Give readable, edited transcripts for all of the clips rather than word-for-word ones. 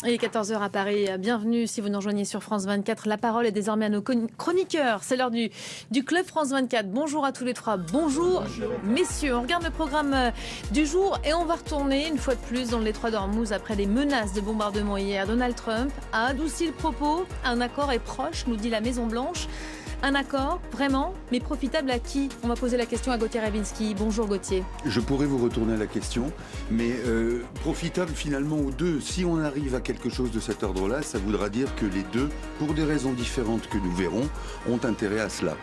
Il est 14 heures à Paris. Bienvenue si vous nous rejoignez sur France 24. La parole est désormais à nos chroniqueurs. C'est l'heure du Club France 24. Bonjour à tous les trois. Bonjour messieurs. On regarde le programme du jour et on va retourner une fois de plus dans le détroit d'Ormuz après les menaces de bombardement hier. Donald Trump a adouci le propos. Un accord est proche, nous dit la Maison-Blanche. Un accord, vraiment, mais profitable à qui? On va poser la question à Gauthier Rawinski. Bonjour Gauthier. Je pourrais vous retourner à la question, mais profitable finalement aux deux. Si on arrive à quelque chose de cet ordre-là, ça voudra dire que les deux, pour des raisons différentes que nous verrons, ont intérêt à cela.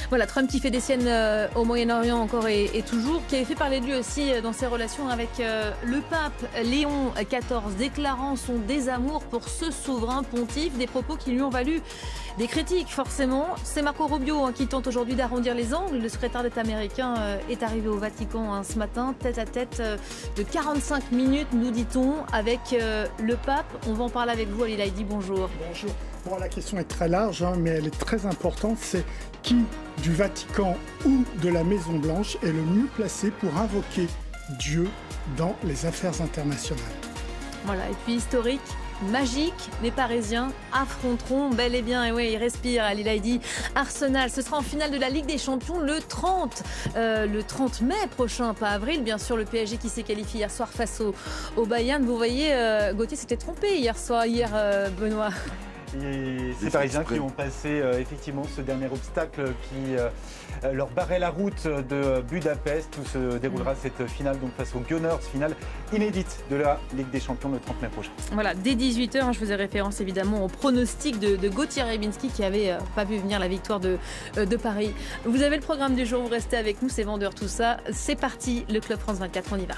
Voilà, Trump qui fait des siennes au Moyen-Orient encore et toujours, qui avait fait parler de lui aussi dans ses relations avec le pape Léon XIV, déclarant son désamour pour ce souverain pontife, des propos qui lui ont valu des critiques forcément. C'est Marco Rubio qui tente aujourd'hui d'arrondir les angles. Le secrétaire d'État américain est arrivé au Vatican ce matin, tête à tête de 45 minutes, nous dit-on, avec le pape. On va en parler avec vous, Ali Laïdi, bonjour. Bonjour. Bon, la question est très large, mais elle est très importante. C'est qui du Vatican ou de la Maison-Blanche est le mieux placé pour invoquer Dieu dans les affaires internationales. Voilà, et puis historique, magique, les Parisiens affronteront bel et bien, et oui, ils respirent, Ali Laïdi, Arsenal. Ce sera en finale de la Ligue des Champions le 30 mai prochain, pas avril. Bien sûr, le PSG qui s'est qualifié hier soir face au Bayern. Vous voyez, Gauthier s'était trompé hier, Benoît. Et ces Parisiens qui ont passé effectivement ce dernier obstacle qui leur barrait la route de Budapest, où se déroulera cette finale donc face aux Gunners, finale inédite de la Ligue des Champions le 30 mai prochain. Voilà, dès 18h, je faisais référence évidemment au pronostic de Gauthier Rawinski qui n'avait pas vu venir la victoire de Paris. Vous avez le programme du jour, vous restez avec nous, c'est vendeur tout ça. C'est parti, le Club France 24, on y va.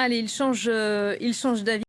Allez, il change d'avis.